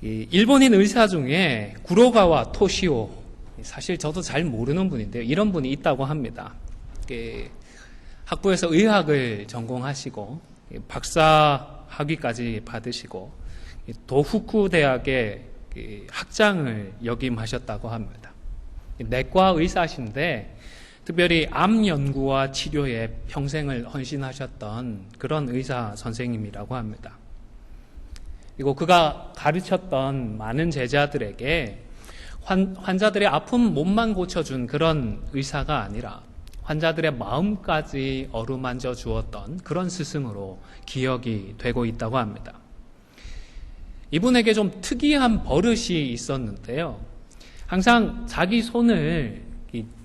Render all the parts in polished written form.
이 일본인 의사 중에 구로가와 토시오, 사실 저도 잘 모르는 분인데요. 이런 분이 있다고 합니다. 학부에서 의학을 전공하시고 박사 학위까지 받으시고 도후쿠 대학의 학장을 역임하셨다고 합니다. 내과 의사신데 특별히 암 연구와 치료에 평생을 헌신하셨던 그런 의사 선생님이라고 합니다. 그리고 그가 가르쳤던 많은 제자들에게 환자들의 아픈 몸만 고쳐준 그런 의사가 아니라 환자들의 마음까지 어루만져 주었던 그런 스승으로 기억이 되고 있다고 합니다. 이분에게 좀 특이한 버릇이 있었는데요. 항상 자기 손을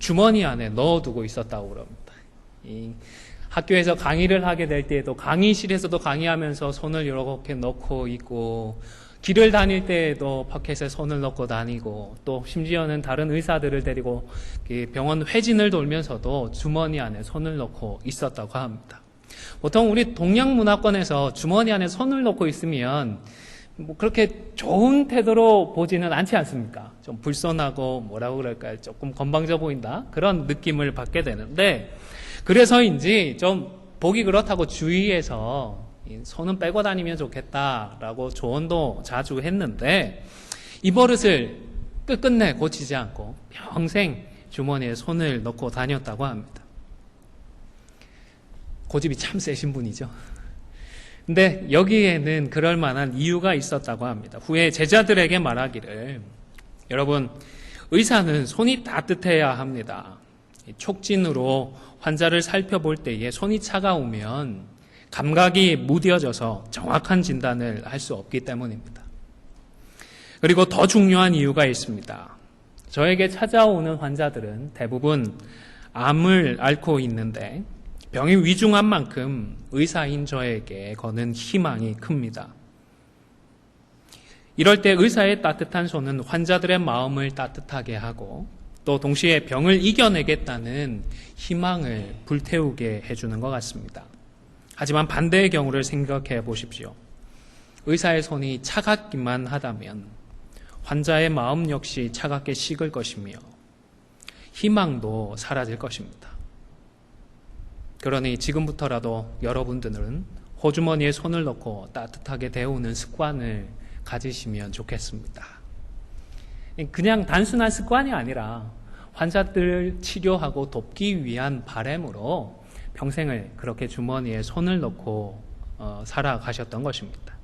주머니 안에 넣어두고 있었다고 그럽니다. 학교에서 강의를 하게 될 때에도 강의실에서도 강의하면서 손을 이렇게 넣고 있고, 길을 다닐 때에도 포켓에 손을 넣고 다니고, 또 심지어는 다른 의사들을 데리고 병원 회진을 돌면서도 주머니 안에 손을 넣고 있었다고 합니다. 보통 우리 동양문화권에서 주머니 안에 손을 넣고 있으면 뭐 그렇게 좋은 태도로 보지는 않지 않습니까? 좀 불손하고 뭐라고 그럴까요? 조금 건방져 보인다? 그런 느낌을 받게 되는데, 그래서인지 좀 보기 그렇다고 주위에서 손은 빼고 다니면 좋겠다라고 조언도 자주 했는데, 이 버릇을 끝끝내 고치지 않고 평생 주머니에 손을 넣고 다녔다고 합니다. 고집이 참 세신 분이죠. 근데 여기에는 그럴 만한 이유가 있었다고 합니다. 후에 제자들에게 말하기를, 여러분, 의사는 손이 따뜻해야 합니다. 촉진으로 환자를 살펴볼 때에 손이 차가우면 감각이 무뎌져서 정확한 진단을 할 수 없기 때문입니다. 그리고 더 중요한 이유가 있습니다. 저에게 찾아오는 환자들은 대부분 암을 앓고 있는데 병이 위중한 만큼 의사인 저에게 거는 희망이 큽니다. 이럴 때 의사의 따뜻한 손은 환자들의 마음을 따뜻하게 하고 또 동시에 병을 이겨내겠다는 희망을 불태우게 해주는 것 같습니다. 하지만 반대의 경우를 생각해 보십시오. 의사의 손이 차갑기만 하다면 환자의 마음 역시 차갑게 식을 것이며 희망도 사라질 것입니다. 그러니 지금부터라도 여러분들은 호주머니에 손을 넣고 따뜻하게 데우는 습관을 가지시면 좋겠습니다. 그냥 단순한 습관이 아니라 환자들을 치료하고 돕기 위한 바람으로 평생을 그렇게 주머니에 손을 넣고 살아가셨던 것입니다.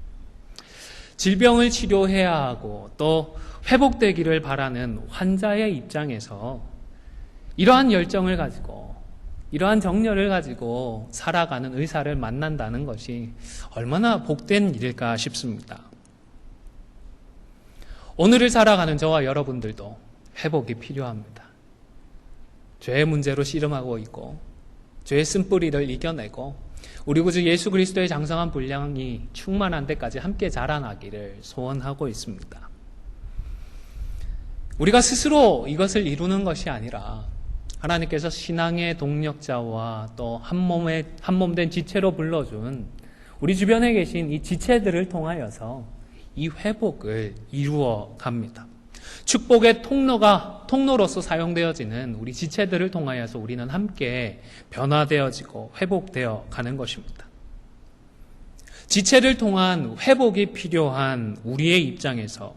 질병을 치료해야 하고 또 회복되기를 바라는 환자의 입장에서 이러한 열정을 가지고 이러한 정열을 가지고 살아가는 의사를 만난다는 것이 얼마나 복된 일일까 싶습니다. 오늘을 살아가는 저와 여러분들도 회복이 필요합니다. 죄의 문제로 씨름하고 있고 죄의 쓴뿌리를 이겨내고 우리 구주 예수 그리스도의 장성한 분량이 충만한 데까지 함께 자라나기를 소원하고 있습니다. 우리가 스스로 이것을 이루는 것이 아니라 하나님께서 신앙의 동력자와 또 한몸된 지체로 불러준 우리 주변에 계신 이 지체들을 통하여서 이 회복을 이루어 갑니다. 축복의 통로로서 사용되어지는 우리 지체들을 통하여서 우리는 함께 변화되어지고 회복되어 가는 것입니다. 지체를 통한 회복이 필요한 우리의 입장에서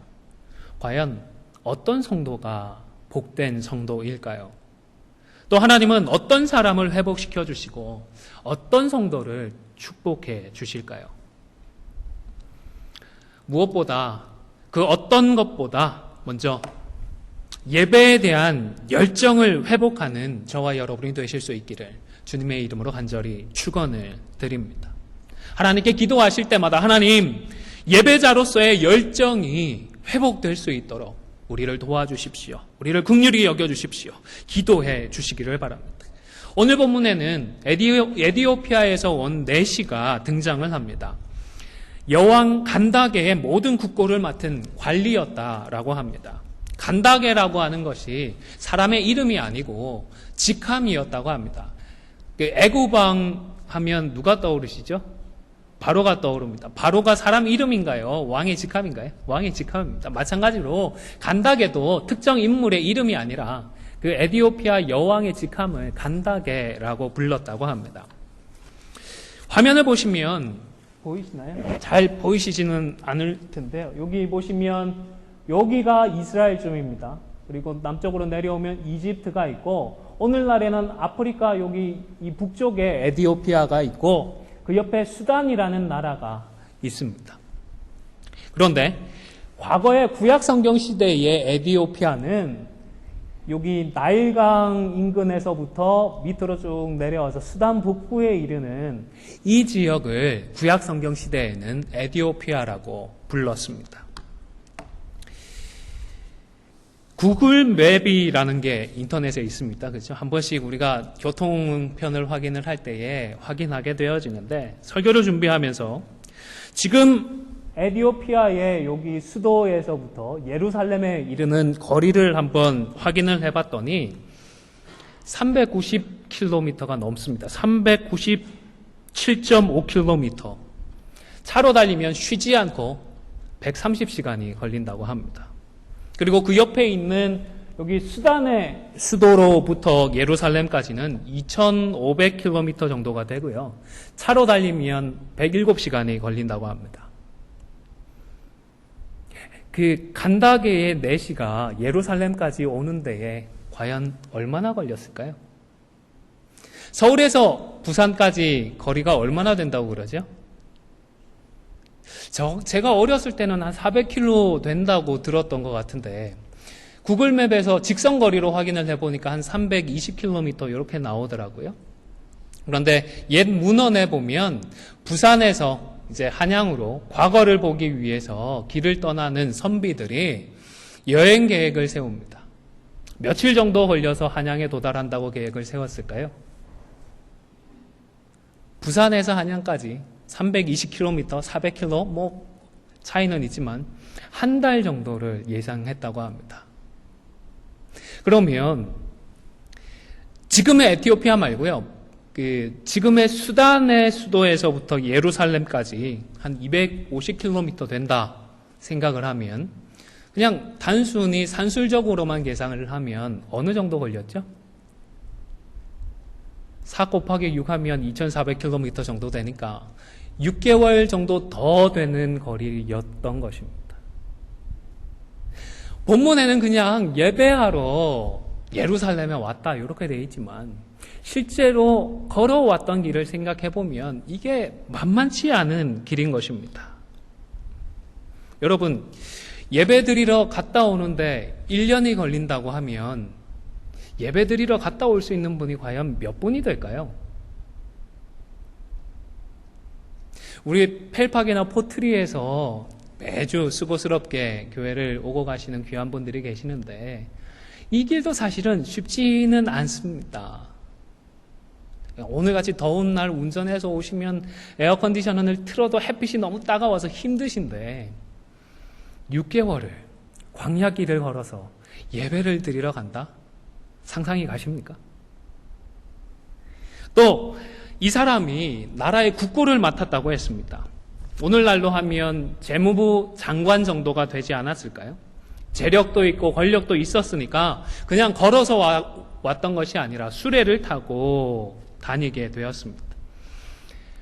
과연 어떤 성도가 복된 성도일까요? 또 하나님은 어떤 사람을 회복시켜 주시고 어떤 성도를 축복해 주실까요? 무엇보다 그 어떤 것보다 먼저 예배에 대한 열정을 회복하는 저와 여러분이 되실 수 있기를 주님의 이름으로 간절히 축원을 드립니다. 하나님께 기도하실 때마다 하나님, 예배자로서의 열정이 회복될 수 있도록 우리를 도와주십시오. 우리를 긍휼히 여겨주십시오. 기도해 주시기를 바랍니다. 오늘 본문에는 에디오피아에서 온 내시가 등장을 합니다. 여왕 간다게의 모든 국고를 맡은 관리였다라고 합니다. 간다게라고 하는 것이 사람의 이름이 아니고 직함이었다고 합니다. 애굽왕 하면 누가 떠오르시죠? 바로가 떠오릅니다. 바로가 사람 이름인가요? 왕의 직함인가요? 왕의 직함입니다. 마찬가지로 간다게도 특정 인물의 이름이 아니라 그 에디오피아 여왕의 직함을 간다게라고 불렀다고 합니다. 화면을 보시면 보이시나요? 잘 보이시지는 않을 텐데요. 여기 보시면 여기가 이스라엘 쯤입니다. 그리고 남쪽으로 내려오면 이집트가 있고 오늘날에는 아프리카 여기 이 북쪽에 에디오피아가 있고 그 옆에 수단이라는 나라가 있습니다. 그런데 과거의 구약 성경 시대의 에디오피아는 여기 나일강 인근에서부터 밑으로 쭉 내려와서 수단 북부에 이르는 이 지역을 구약 성경 시대에는 에디오피아라고 불렀습니다. 구글 맵이라는 게 인터넷에 있습니다. 그렇죠? 한 번씩 우리가 교통편을 확인을 할 때에 확인하게 되어지는데 설교를 준비하면서 지금 에디오피아의 여기 수도에서부터 예루살렘에 이르는 거리를 한번 확인을 해봤더니 390km가 넘습니다. 397.5km. 차로 달리면 쉬지 않고 130시간이 걸린다고 합니다. 그리고 그 옆에 있는 여기 수단의 수도로부터 예루살렘까지는 2,500km 정도가 되고요. 차로 달리면 107시간이 걸린다고 합니다. 그 간다게의 내시가 예루살렘까지 오는 데에 과연 얼마나 걸렸을까요? 서울에서 부산까지 거리가 얼마나 된다고 그러죠? 제가 어렸을 때는 한 400km 된다고 들었던 것 같은데 구글맵에서 직선거리로 확인을 해보니까 한 320km 이렇게 나오더라고요. 그런데 옛 문헌에 보면 부산에서 이제 한양으로 과거를 보기 위해서 길을 떠나는 선비들이 여행 계획을 세웁니다. 며칠 정도 걸려서 한양에 도달한다고 계획을 세웠을까요? 부산에서 한양까지 320km, 400km 뭐 차이는 있지만 한 달 정도를 예상했다고 합니다. 그러면 지금의 에티오피아 말고요. 지금의 수단의 수도에서부터 예루살렘까지 한 250km 된다 생각을 하면 그냥 단순히 산술적으로만 계산을 하면 어느 정도 걸렸죠? 4 곱하기 6 하면 2400km 정도 되니까 6개월 정도 더 되는 거리였던 것입니다. 본문에는 그냥 예배하러 예루살렘에 왔다 이렇게 되어 있지만 실제로 걸어왔던 길을 생각해보면 이게 만만치 않은 길인 것입니다. 여러분, 예배드리러 갔다 오는데 1년이 걸린다고 하면 예배드리러 갔다 올 수 있는 분이 과연 몇 분이 될까요? 우리 펠팍이나 포트리에서 매주 수고스럽게 교회를 오고 가시는 귀한 분들이 계시는데 이 길도 사실은 쉽지는 않습니다. 오늘같이 더운 날 운전해서 오시면 에어컨디셔너를 틀어도 햇빛이 너무 따가워서 힘드신데 6개월을 광야길을 걸어서 예배를 드리러 간다? 상상이 가십니까? 또 이 사람이 나라의 국고를 맡았다고 했습니다. 오늘날로 하면 재무부 장관 정도가 되지 않았을까요? 재력도 있고 권력도 있었으니까 그냥 걸어서 왔던 것이 아니라 수레를 타고 다니게 되었습니다.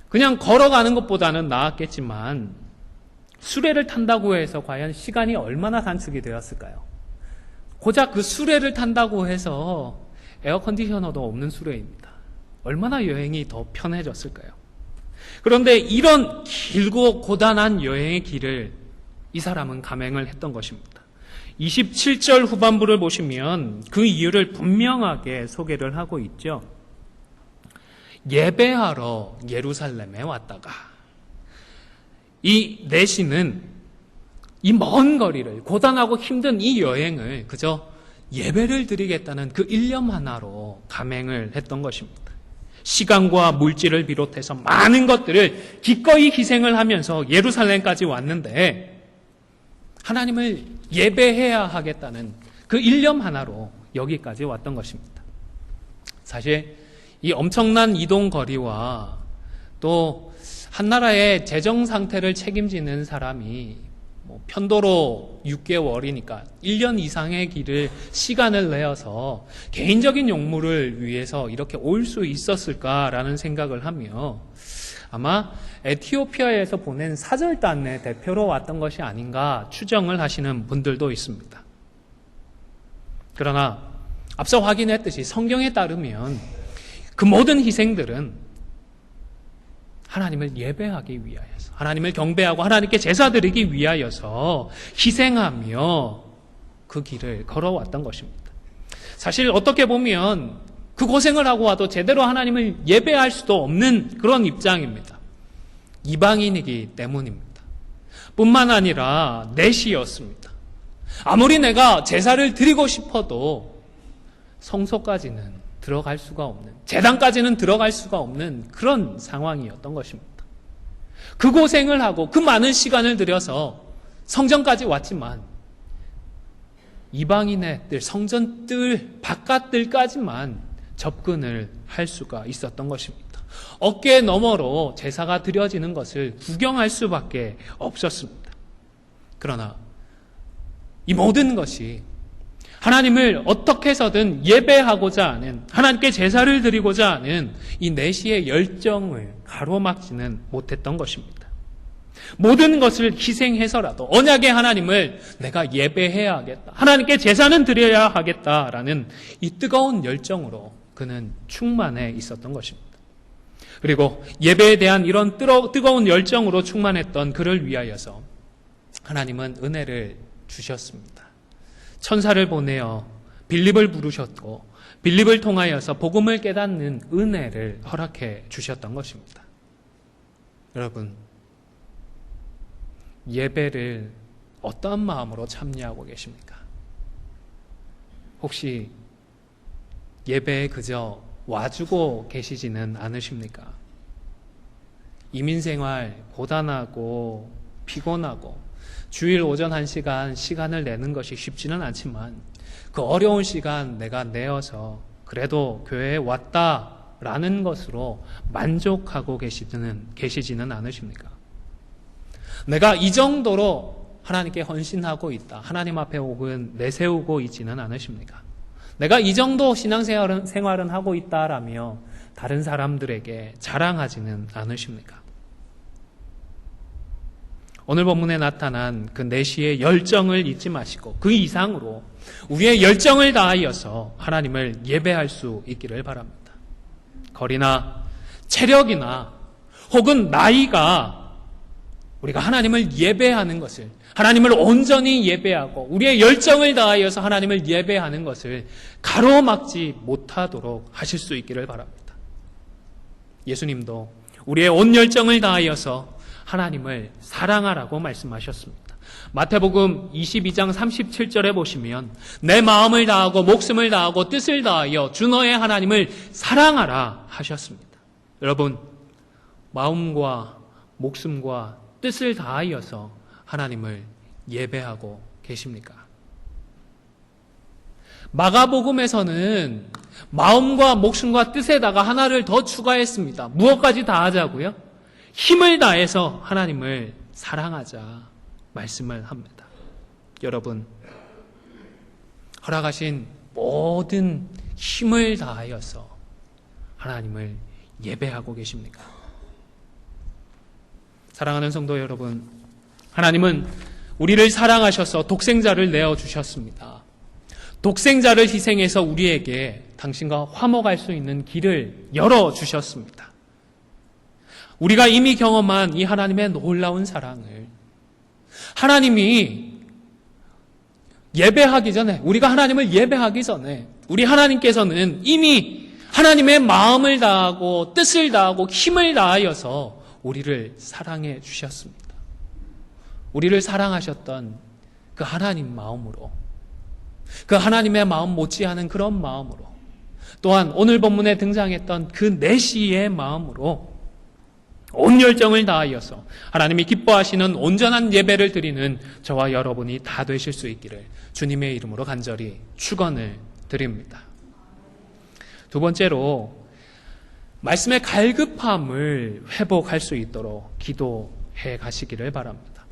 그냥 걸어가는 것보다는 나았겠지만 수레를 탄다고 해서 과연 시간이 얼마나 단축이 되었을까요? 고작 그 수레를 탄다고 해서 에어컨디셔너도 없는 수레입니다. 얼마나 여행이 더 편해졌을까요? 그런데 이런 길고 고단한 여행의 길을 이 사람은 감행을 했던 것입니다. 27절 후반부를 보시면 그 이유를 분명하게 소개를 하고 있죠. 예배하러 예루살렘에 왔다가 이 내시는 이 먼 거리를 고단하고 힘든 이 여행을 그저 예배를 드리겠다는 그 일념 하나로 감행을 했던 것입니다. 시간과 물질을 비롯해서 많은 것들을 기꺼이 희생을 하면서 예루살렘까지 왔는데 하나님을 예배해야 하겠다는 그 일념 하나로 여기까지 왔던 것입니다. 사실 이 엄청난 이동 거리와 또 한 나라의 재정 상태를 책임지는 사람이 편도로 6개월이니까 1년 이상의 시간을 내어서 개인적인 용무를 위해서 이렇게 올 수 있었을까라는 생각을 하며 아마 에티오피아에서 보낸 사절단의 대표로 왔던 것이 아닌가 추정을 하시는 분들도 있습니다. 그러나 앞서 확인했듯이 성경에 따르면 그 모든 희생들은 하나님을 예배하기 위하여서, 하나님을 경배하고 하나님께 제사 드리기 위하여서 희생하며 그 길을 걸어왔던 것입니다. 사실 어떻게 보면 그 고생을 하고 와도 제대로 하나님을 예배할 수도 없는 그런 입장입니다. 이방인이기 때문입니다. 뿐만 아니라 내시였습니다. 아무리 내가 제사를 드리고 싶어도 성소까지는 들어갈 수가 없는, 제단까지는 들어갈 수가 없는 그런 상황이었던 것입니다. 그 고생을 하고 그 많은 시간을 들여서 성전까지 왔지만 이방인의 뜰, 성전 뜰, 바깥 뜰까지만 접근을 할 수가 있었던 것입니다. 어깨 너머로 제사가 드려지는 것을 구경할 수밖에 없었습니다. 그러나 이 모든 것이 하나님을 어떻게 해서든 예배하고자 하는, 하나님께 제사를 드리고자 하는 이 내시의 열정을 가로막지는 못했던 것입니다. 모든 것을 희생해서라도 언약의 하나님을 내가 예배해야 하겠다, 하나님께 제사는 드려야 하겠다라는 이 뜨거운 열정으로 그는 충만해 있었던 것입니다. 그리고 예배에 대한 이런 뜨거운 열정으로 충만했던 그를 위하여서 하나님은 은혜를 주셨습니다. 천사를 보내어 빌립을 부르셨고 빌립을 통하여서 복음을 깨닫는 은혜를 허락해 주셨던 것입니다. 여러분, 예배를 어떠한 마음으로 참여하고 계십니까? 혹시 예배에 그저 와주고 계시지는 않으십니까? 이민생활 고단하고 피곤하고 주일 오전 1시간 시간을 내는 것이 쉽지는 않지만 그 어려운 시간 내가 내어서 그래도 교회에 왔다라는 것으로 만족하고 계시지는 않으십니까? 내가 이 정도로 하나님께 헌신하고 있다, 하나님 앞에 혹은 내세우고 있지는 않으십니까? 내가 이 정도 신앙생활은 하고 있다라며 다른 사람들에게 자랑하지는 않으십니까? 오늘 본문에 나타난 그 내시의 열정을 잊지 마시고 그 이상으로 우리의 열정을 다하여서 하나님을 예배할 수 있기를 바랍니다. 거리나 체력이나 혹은 나이가 우리가 하나님을 예배하는 것을, 하나님을 온전히 예배하고 우리의 열정을 다하여서 하나님을 예배하는 것을 가로막지 못하도록 하실 수 있기를 바랍니다. 예수님도 우리의 온 열정을 다하여서 하나님을 사랑하라고 말씀하셨습니다. 마태복음 22장 37절에 보시면 내 마음을 다하고 목숨을 다하고 뜻을 다하여 주 너의 하나님을 사랑하라 하셨습니다. 여러분, 마음과 목숨과 뜻을 다하여서 하나님을 예배하고 계십니까? 마가복음에서는 마음과 목숨과 뜻에다가 하나를 더 추가했습니다. 무엇까지 다하자고요? 힘을 다해서 하나님을 사랑하자 말씀을 합니다. 여러분, 허락하신 모든 힘을 다하여서 하나님을 예배하고 계십니까? 사랑하는 성도 여러분, 하나님은 우리를 사랑하셔서 독생자를 내어주셨습니다. 독생자를 희생해서 우리에게 당신과 화목할 수 있는 길을 열어주셨습니다. 우리가 이미 경험한 이 하나님의 놀라운 사랑을 하나님이 예배하기 전에, 우리가 하나님을 예배하기 전에 우리 하나님께서는 이미 하나님의 마음을 다하고 뜻을 다하고 힘을 다하여서 우리를 사랑해 주셨습니다. 우리를 사랑하셨던 그 하나님 마음으로, 그 하나님의 마음 못지않은 그런 마음으로, 또한 오늘 본문에 등장했던 그 내시의 마음으로 온 열정을 다하여서 하나님이 기뻐하시는 온전한 예배를 드리는 저와 여러분이 다 되실 수 있기를 주님의 이름으로 간절히 축원을 드립니다. 두 번째로 말씀의 갈급함을 회복할 수 있도록 기도해 가시기를 바랍니다.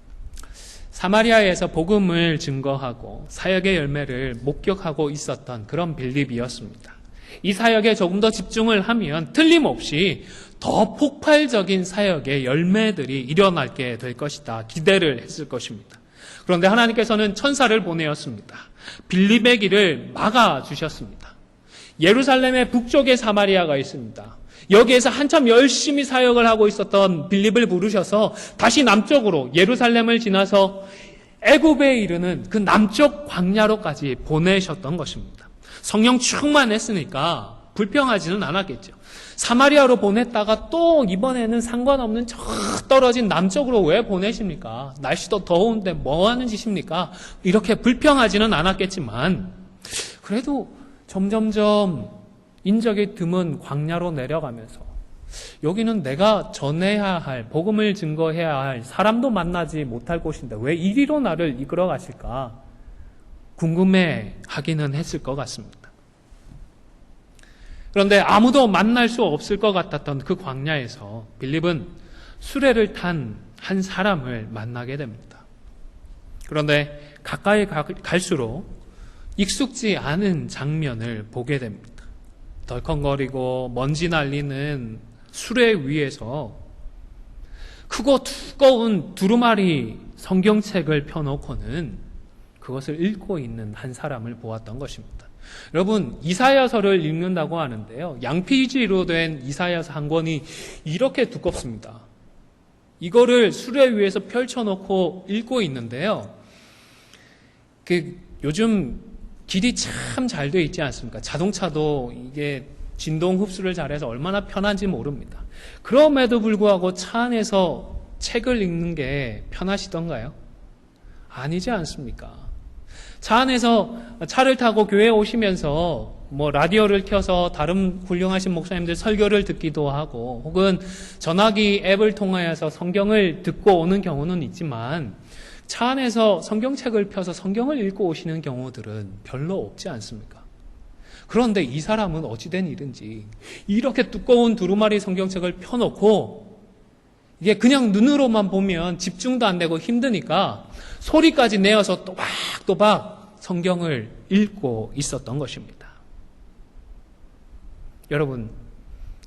사마리아에서 복음을 증거하고 사역의 열매를 목격하고 있었던 그런 빌립이었습니다. 이 사역에 조금 더 집중을 하면 틀림없이 더 폭발적인 사역의 열매들이 일어나게 될 것이다 기대를 했을 것입니다. 그런데 하나님께서는 천사를 보내었습니다. 빌립의 길을 막아주셨습니다. 예루살렘의 북쪽에 사마리아가 있습니다. 여기에서 한참 열심히 사역을 하고 있었던 빌립을 부르셔서 다시 남쪽으로 예루살렘을 지나서 애굽에 이르는 그 남쪽 광야로까지 보내셨던 것입니다. 성령 충만했으니까 불평하지는 않았겠죠. 사마리아로 보냈다가 또 이번에는 상관없는 저 떨어진 남쪽으로 왜 보내십니까? 날씨도 더운데 뭐 하는 짓입니까? 이렇게 불평하지는 않았겠지만 그래도 점점점 인적이 드문 광야로 내려가면서 여기는 내가 전해야 할, 복음을 증거해야 할, 사람도 만나지 못할 곳인데 왜 이리로 나를 이끌어 가실까? 궁금해 하기는 했을 것 같습니다. 그런데 아무도 만날 수 없을 것 같았던 그 광야에서 빌립은 수레를 탄 한 사람을 만나게 됩니다. 그런데 가까이 갈수록 익숙지 않은 장면을 보게 됩니다. 덜컹거리고 먼지 날리는 수레 위에서 크고 두꺼운 두루마리 성경책을 펴놓고는 그것을 읽고 있는 한 사람을 보았던 것입니다. 여러분, 이사야서를 읽는다고 하는데요. 양피지로 된 이사야서 한 권이 이렇게 두껍습니다. 이거를 수레 위에서 펼쳐놓고 읽고 있는데요. 요즘 길이 참 잘 돼 있지 않습니까? 자동차도 이게 진동 흡수를 잘해서 얼마나 편한지 모릅니다. 그럼에도 불구하고 차 안에서 책을 읽는 게 편하시던가요? 아니지 않습니까? 차 안에서 차를 타고 교회에 오시면서 라디오를 켜서 다른 훌륭하신 목사님들 설교를 듣기도 하고 혹은 전화기 앱을 통하여서 성경을 듣고 오는 경우는 있지만 차 안에서 성경책을 펴서 성경을 읽고 오시는 경우들은 별로 없지 않습니까? 그런데 이 사람은 어찌된 일인지 이렇게 두꺼운 두루마리 성경책을 펴놓고 이게 그냥 눈으로만 보면 집중도 안 되고 힘드니까 소리까지 내어서 또박또박 성경을 읽고 있었던 것입니다. 여러분,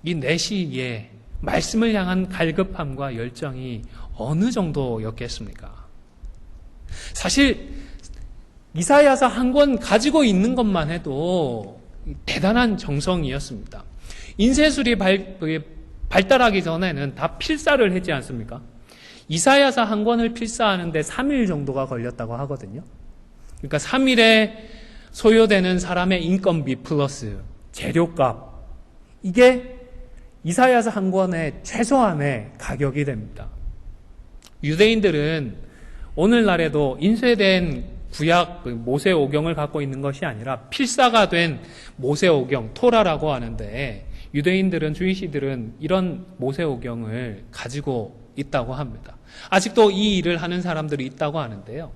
이 내시에 말씀을 향한 갈급함과 열정이 어느 정도였겠습니까? 사실 이사야서 한 권 가지고 있는 것만 해도 대단한 정성이었습니다. 인쇄술이 발달하기 전에는 다 필사를 했지 않습니까? 이사야서 한 권을 필사하는데 3일 정도가 걸렸다고 하거든요. 그러니까 3일에 소요되는 사람의 인건비 플러스 재료값, 이게 이사야서 한 권의 최소한의 가격이 됩니다. 유대인들은 오늘날에도 인쇄된 구약 모세오경을 갖고 있는 것이 아니라 필사가 된 모세오경, 토라라고 하는데 유대인들은, 주이시들은 이런 모세오경을 가지고 있다고 합니다. 아직도 이 일을 하는 사람들이 있다고 하는데요.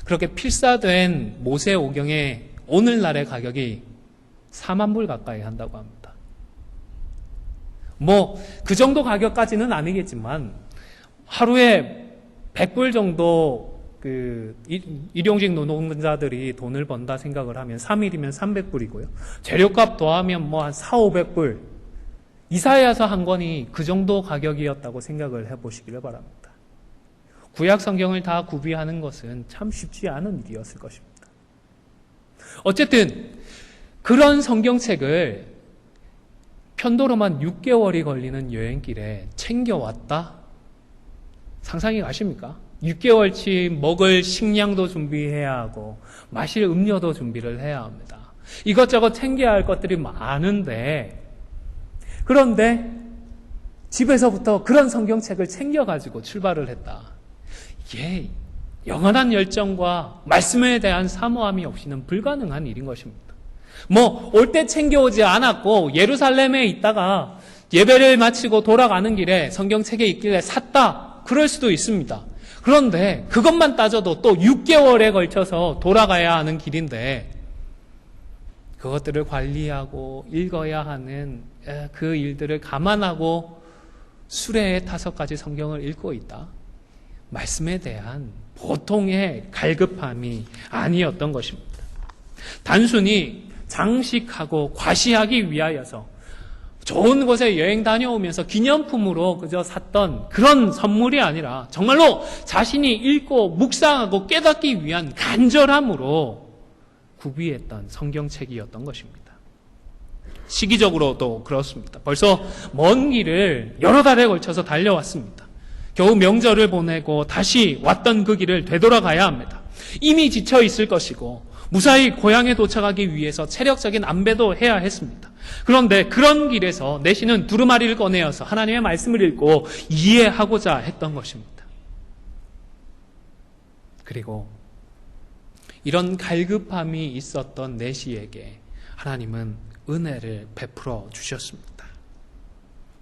그렇게 필사된 모세오경의 오늘날의 가격이 4만 불 가까이 한다고 합니다. 그 정도 가격까지는 아니겠지만 하루에 100불 정도 일용직 노동자들이 돈을 번다 생각을 하면 3일이면 300불이고요. 재료값 더하면 한 400~500불. 이사야서 한 권이 그 정도 가격이었다고 생각을 해보시기를 바랍니다. 구약 성경을 다 구비하는 것은 참 쉽지 않은 일이었을 것입니다. 어쨌든 그런 성경책을 편도로만 6개월이 걸리는 여행길에 챙겨왔다? 상상이 가십니까? 6개월치 먹을 식량도 준비해야 하고 마실 음료도 준비를 해야 합니다. 이것저것 챙겨야 할 것들이 많은데, 그런데 집에서부터 그런 성경책을 챙겨가지고 출발을 했다. 이게 영원한 열정과 말씀에 대한 사모함이 없이는 불가능한 일인 것입니다. 올 때 챙겨오지 않았고 예루살렘에 있다가 예배를 마치고 돌아가는 길에 성경책에 있길래 샀다. 그럴 수도 있습니다. 그런데 그것만 따져도 또 6개월에 걸쳐서 돌아가야 하는 길인데 그것들을 관리하고 읽어야 하는 그 일들을 감안하고 수레에 타서까지 성경을 읽고 있다. 말씀에 대한 보통의 갈급함이 아니었던 것입니다. 단순히 장식하고 과시하기 위하여서 좋은 곳에 여행 다녀오면서 기념품으로 그저 샀던 그런 선물이 아니라 정말로 자신이 읽고 묵상하고 깨닫기 위한 간절함으로 구비했던 성경책이었던 것입니다. 시기적으로도 그렇습니다. 벌써 먼 길을 여러 달에 걸쳐서 달려왔습니다. 겨우 명절을 보내고 다시 왔던 그 길을 되돌아가야 합니다. 이미 지쳐 있을 것이고 무사히 고향에 도착하기 위해서 체력적인 안배도 해야 했습니다. 그런데 그런 길에서 내시는 두루마리를 꺼내어서 하나님의 말씀을 읽고 이해하고자 했던 것입니다. 그리고 이런 갈급함이 있었던 내시에게 하나님은 은혜를 베풀어 주셨습니다.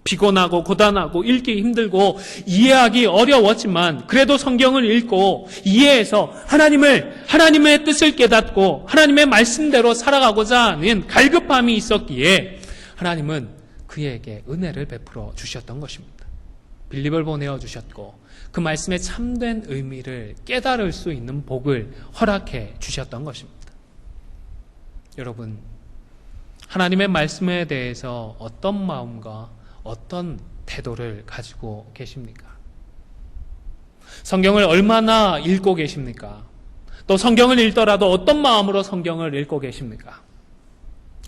피곤하고 고단하고 읽기 힘들고 이해하기 어려웠지만 그래도 성경을 읽고 이해해서 하나님의 뜻을 깨닫고 하나님의 말씀대로 살아가고자 하는 갈급함이 있었기에 하나님은 그에게 은혜를 베풀어 주셨던 것입니다. 빌립을 보내어 주셨고 그 말씀의 참된 의미를 깨달을 수 있는 복을 허락해 주셨던 것입니다. 여러분, 하나님의 말씀에 대해서 어떤 마음과 어떤 태도를 가지고 계십니까? 성경을 얼마나 읽고 계십니까? 또 성경을 읽더라도 어떤 마음으로 성경을 읽고 계십니까?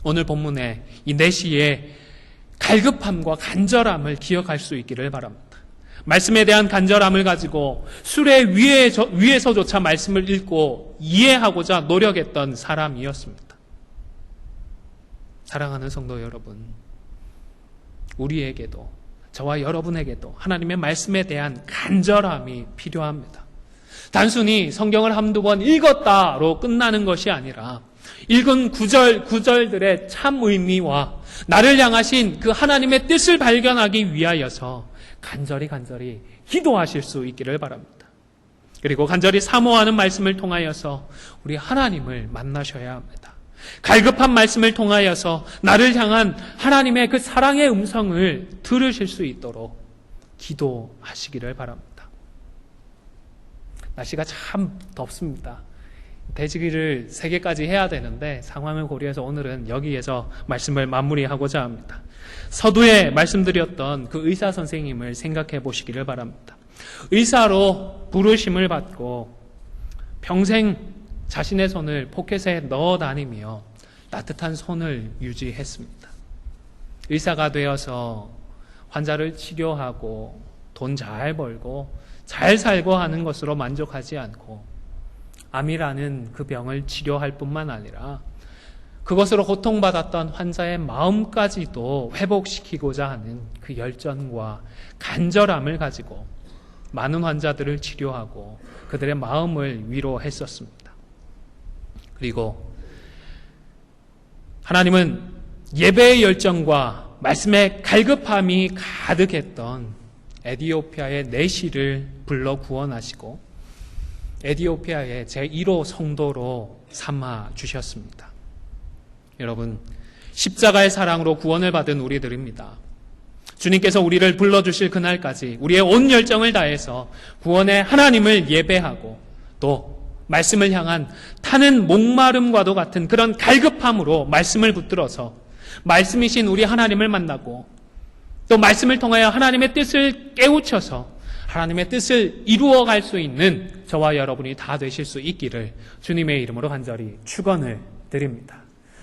오늘 본문에 이 내시의 갈급함과 간절함을 기억할 수 있기를 바랍니다. 말씀에 대한 간절함을 가지고 수레 위에서조차 말씀을 읽고 이해하고자 노력했던 사람이었습니다. 사랑하는 성도 여러분, 우리에게도 저와 여러분에게도 하나님의 말씀에 대한 간절함이 필요합니다. 단순히 성경을 한두 번 읽었다로 끝나는 것이 아니라 읽은 구절들의 참 의미와 나를 향하신 그 하나님의 뜻을 발견하기 위하여서 간절히 기도하실 수 있기를 바랍니다. 그리고 간절히 사모하는 말씀을 통하여서 우리 하나님을 만나셔야 합니다. 갈급한 말씀을 통하여서 나를 향한 하나님의 그 사랑의 음성을 들으실 수 있도록 기도하시기를 바랍니다. 날씨가 참 덥습니다. 대지기를 3개까지 해야 되는데 상황을 고려해서 오늘은 여기에서 말씀을 마무리하고자 합니다. 서두에 말씀드렸던 그 의사 선생님을 생각해 보시기를 바랍니다. 의사로 부르심을 받고 평생 자신의 손을 포켓에 넣어 다니며 따뜻한 손을 유지했습니다. 의사가 되어서 환자를 치료하고 돈 잘 벌고 잘 살고 하는 것으로 만족하지 않고 암이라는 그 병을 치료할 뿐만 아니라 그것으로 고통받았던 환자의 마음까지도 회복시키고자 하는 그 열정과 간절함을 가지고 많은 환자들을 치료하고 그들의 마음을 위로했었습니다. 그리고 하나님은 예배의 열정과 말씀의 갈급함이 가득했던 에티오피아의 내시를 불러 구원하시고 에티오피아의 제1호 성도로 삼아 주셨습니다. 여러분, 십자가의 사랑으로 구원을 받은 우리들입니다. 주님께서 우리를 불러주실 그날까지 우리의 온 열정을 다해서 구원의 하나님을 예배하고 또 말씀을 향한 타는 목마름과도 같은 그런 갈급함으로 말씀을 붙들어서 말씀이신 우리 하나님을 만나고 또 말씀을 통하여 하나님의 뜻을 깨우쳐서 하나님의 뜻을 이루어갈 수 있는 저와 여러분이 다 되실 수 있기를 주님의 이름으로 간절히 축원을 드립니다.